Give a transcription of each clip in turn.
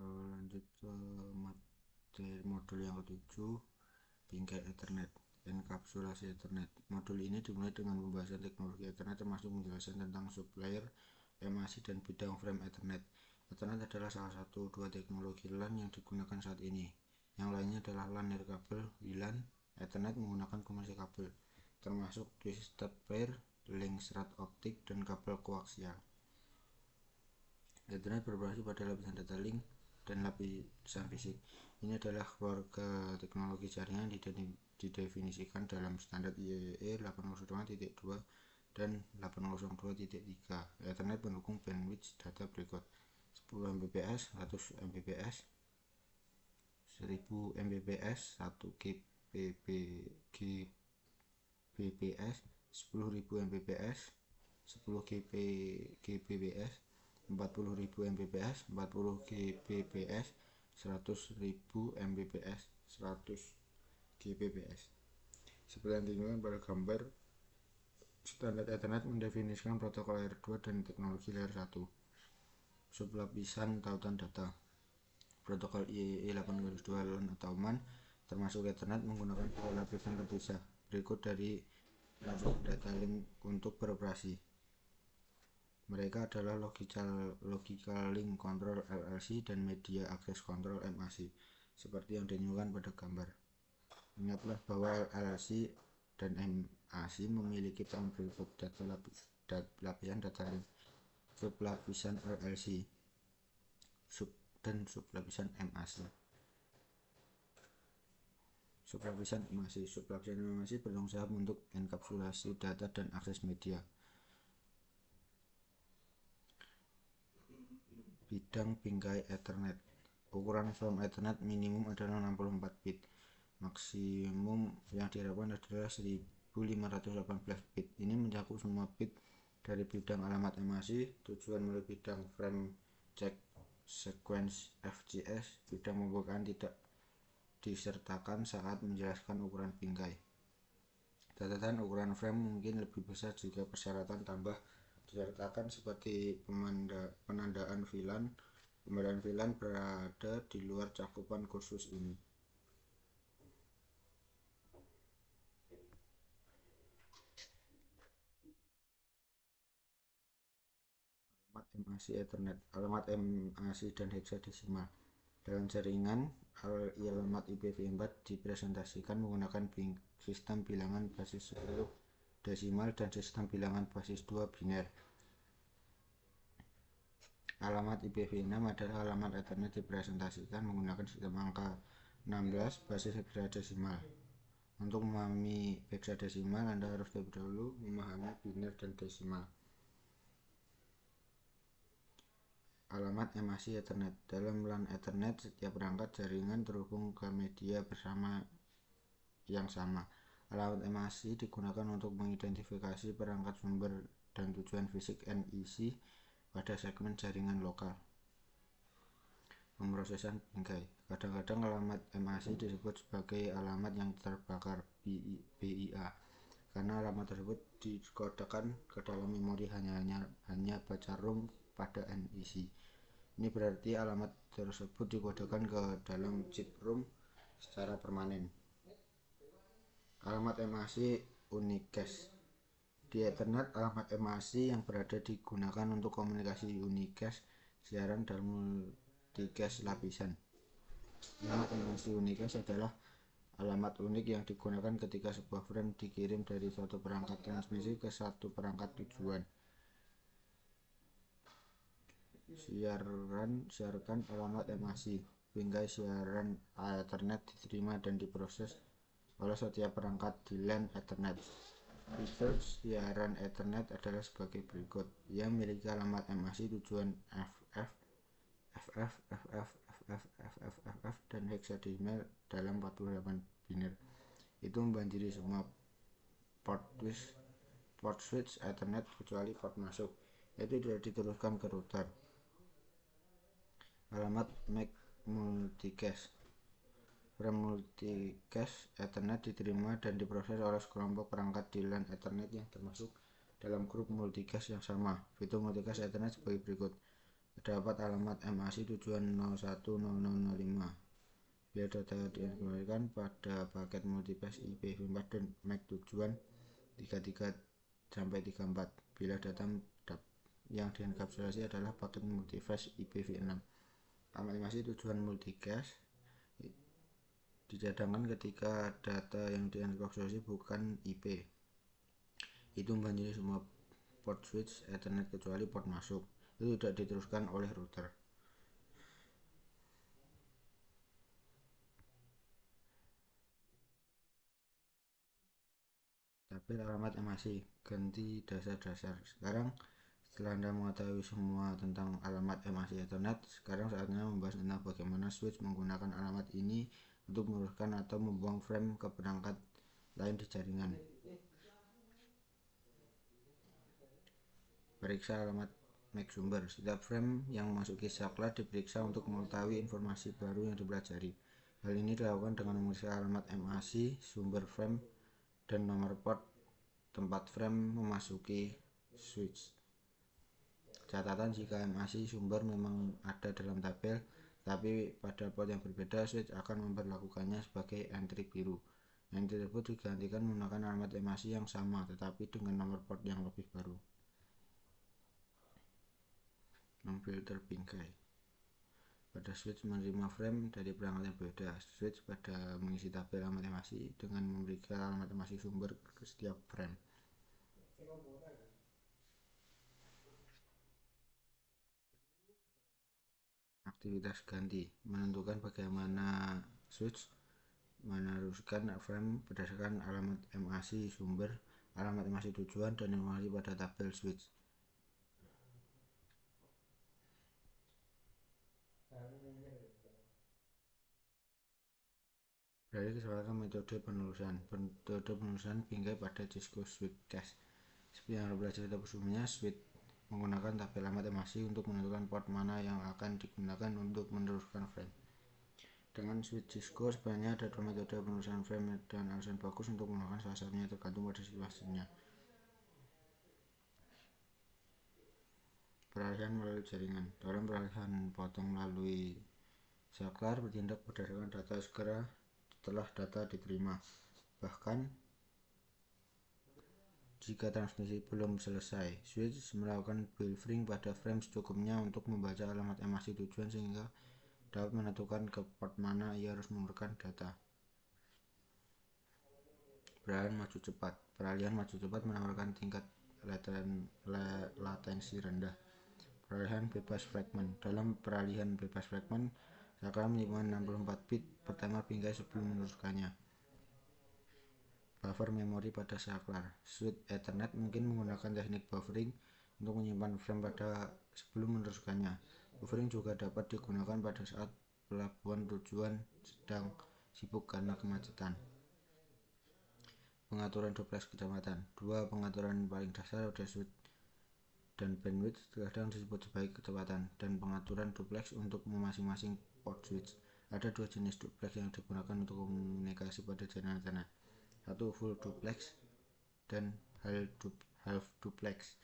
Lanjut ke modul yang ke-7, bingkai Ethernet, enkapsulasi Ethernet. Modul ini dimulai dengan pembahasan teknologi Ethernet termasuk penjelasan tentang sublayer, MAC, dan bidang frame Ethernet. Ethernet adalah salah satu dua teknologi LAN yang digunakan saat ini. Yang lainnya adalah LAN nirkabel, WLAN, Ethernet menggunakan komunikasi kabel, termasuk twisted pair, link serat optik, dan kabel koaksial. Ethernet berbasis pada lapisan data link dan lapisan fisik. Ini adalah keluarga teknologi jaringan didefinisikan dalam standar IEEE 802.2 dan 802.3. Ethernet mendukung bandwidth data berikut: 10 Mbps, 100 Mbps, 1000 Mbps, 1 Gbps, 10.000 Mbps, 10 Gbps, 40.000 Mbps, 40 Gbps, 100.000 Mbps, 100 Gbps. Seperti yang ditunjukkan pada gambar, standar Ethernet mendefinisikan protokol layer 2 dan teknologi layer 1. Sublapisan tautan data. Protokol IEEE 802 LAN atau MAN termasuk Ethernet menggunakan dua lapisan terpisah berikut dari lapisan data link untuk beroperasi. Mereka adalah Logical Link Control LLC dan Media Access Control MAC, seperti yang ditunjukkan pada gambar. Ingatlah bahwa LLC dan MAC memiliki peran berikut: lapisan data link, sublapisan LLC, dan sublapisan MAC. Sublapisan MAC bertanggung jawab untuk enkapsulasi data dan akses media. Bidang bingkai Ethernet. Ukuran frame Ethernet minimum adalah 64 bit. Maksimum yang diharapkan adalah 1518 bit. Ini mencakup semua bit dari bidang alamat MAC, tujuan melalui bidang frame check sequence FCS. Bidang pembukaan tidak disertakan saat menjelaskan ukuran bingkai. Catatan: ukuran frame mungkin lebih besar jika persyaratan tambah disertakan seperti penandaan VLAN. Pembedaan VLAN berada di luar cakupan khusus ini. Alamat MAC Ethernet. Alamat MAC dan heksadesimal. Dalam jaringan, alamat IPv4 dipresentasikan menggunakan sistem bilangan basis 10 desimal dan sistem bilangan basis 2 biner. Alamat IPv6 adalah alamat Ethernet dipresentasikan menggunakan sistem angka 16 basis heksadesimal. Untuk memahami heksadesimal, Anda harus terlebih dahulu memahami biner dan desimal. Alamat MAC Ethernet. Dalam LAN Ethernet, setiap perangkat jaringan terhubung ke media bersama yang sama. Alamat MAC digunakan untuk mengidentifikasi perangkat sumber dan tujuan fisik NIC pada segmen jaringan lokal. Pemrosesan bingkai. Kadang-kadang alamat MAC disebut sebagai alamat yang terbakar BIA karena alamat tersebut dikodekan ke dalam memori hanya baca ROM pada NIC. Ini berarti alamat tersebut dikodekan ke dalam chip ROM secara permanen. Alamat MAC unicast. Di Ethernet, alamat MAC yang berada digunakan untuk komunikasi unicast siaran dan multicast lapisan. Alamat MAC unicast adalah alamat unik yang digunakan ketika sebuah frame dikirim dari satu perangkat transmisi ke satu perangkat tujuan. Siarkan alamat MAC. Bingkai siaran Ethernet diterima dan diproses oleh setiap perangkat di LAN Ethernet. Fitur siaran Ethernet adalah sebagai berikut. Ia memiliki alamat MAC tujuan FF, FF, FF, FF, FF, FF, dan heksadesimal dalam 48 biner. Itu membanjiri semua port switch Ethernet kecuali port masuk, yaitu tidak diteruskan ke router. Alamat MAC multicast. Frame multicast Ethernet diterima dan diproses oleh sekelompok perangkat di LAN Ethernet yang termasuk dalam grup multicast yang sama. Fitur multicast Ethernet sebagai berikut. terdapat alamat MAC tujuan 010005. Bila data dikembalikan pada paket multipass IPv4 dan MAC tujuan 33-34. Bila data yang dienkapsulasi adalah paket multipass IPv6. Alamat MAC tujuan multicast dicadangkan ketika data yang dienkapsulasi bukan IP. Itu membanjiri semua port switch Ethernet kecuali port masuk. Itu tidak diteruskan oleh router. Tabel alamat MAC ganti dasar-dasar. Sekarang setelah Anda mengetahui semua tentang alamat MAC Ethernet, sekarang saatnya membahas tentang bagaimana switch menggunakan alamat ini untuk meneruskan atau membuang frame ke perangkat lain di jaringan. Periksa alamat MAC sumber. Setiap frame yang memasuki saklar diperiksa untuk mengetahui informasi baru yang dipelajari. Hal ini dilakukan dengan memeriksa alamat MAC sumber frame dan nomor port tempat frame memasuki switch. Catatan jika MAC sumber memang ada dalam tabel, tapi pada port yang berbeda, switch akan memperlakukannya sebagai entry biru. Entry tersebut digantikan menggunakan alamat MAC yang sama, tetapi dengan nomor port yang lebih baru. Memfilter bingkai. Pada switch menerima frame dari perangkat yang berbeda, switch pada mengisi tabel alamat MAC dengan memberikan alamat MAC sumber ke setiap frame. Aktivitas ganti menentukan bagaimana switch meneruskan frame berdasarkan alamat MAC sumber, alamat MAC tujuan, dan informasi pada tabel switch. Beralih ke metode penerusan. Metode penerusan bingkai pada Cisco Switch Cache. Seperti yang belajar kita sebelumnya, switch menggunakan tabel alamat MAC untuk menentukan port mana yang akan digunakan untuk meneruskan frame. Dengan switch Cisco sebenarnya ada dua metode penerusan frame dan alasan bagus untuk menggunakan salah satunya tergantung pada situasinya. Peralihan melalui jaringan. Dalam peralihan potong melalui saklar bertindak berdasarkan data segera setelah data diterima. Bahkan jika transmisi belum selesai, switch melakukan buffering pada frame secukupnya untuk membaca alamat MAC tujuan sehingga dapat menentukan ke port mana ia harus memberikan data. Peralihan maju cepat. Peralihan maju cepat menawarkan tingkat latensi rendah. Peralihan bebas fragmen. Dalam peralihan bebas fragmen, saklar menyimpan 64 bit pertama bingkai sebelum meneruskannya. Buffer memori pada saklar. Switch Ethernet mungkin menggunakan teknik buffering untuk menyimpan frame pada sebelum meneruskannya. Buffering juga dapat digunakan pada saat pelabuhan tujuan sedang sibuk karena kemacetan. Pengaturan duplex kecepatan. Dua pengaturan paling dasar pada switch dan bandwidth terkadang disebut sebagai kecepatan dan pengaturan duplex untuk masing-masing port switch. Ada dua jenis duplex yang digunakan untuk komunikasi pada jaringan Ethernet. Satu full duplex dan half duplex.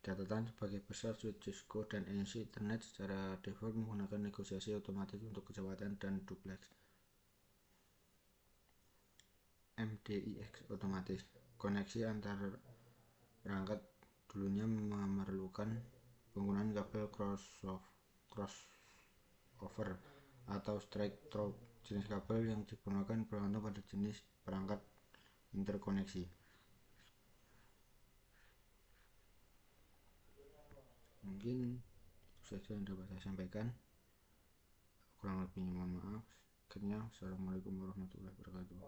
Catatan sebagai besar switch Cisco dan NEC Ethernet secara default menggunakan negosiasi otomatis untuk kecepatan dan duplex. MDIX otomatis. Koneksi antar perangkat dulunya memerlukan penggunaan kabel crossover atau straight through. Jenis kabel yang digunakan bergantung pada jenis perangkat interkoneksi. Mungkin itu saja yang dapat saya sampaikan. Kurang lebihnya mohon maaf. Akhirnya, assalamualaikum warahmatullahi wabarakatuh.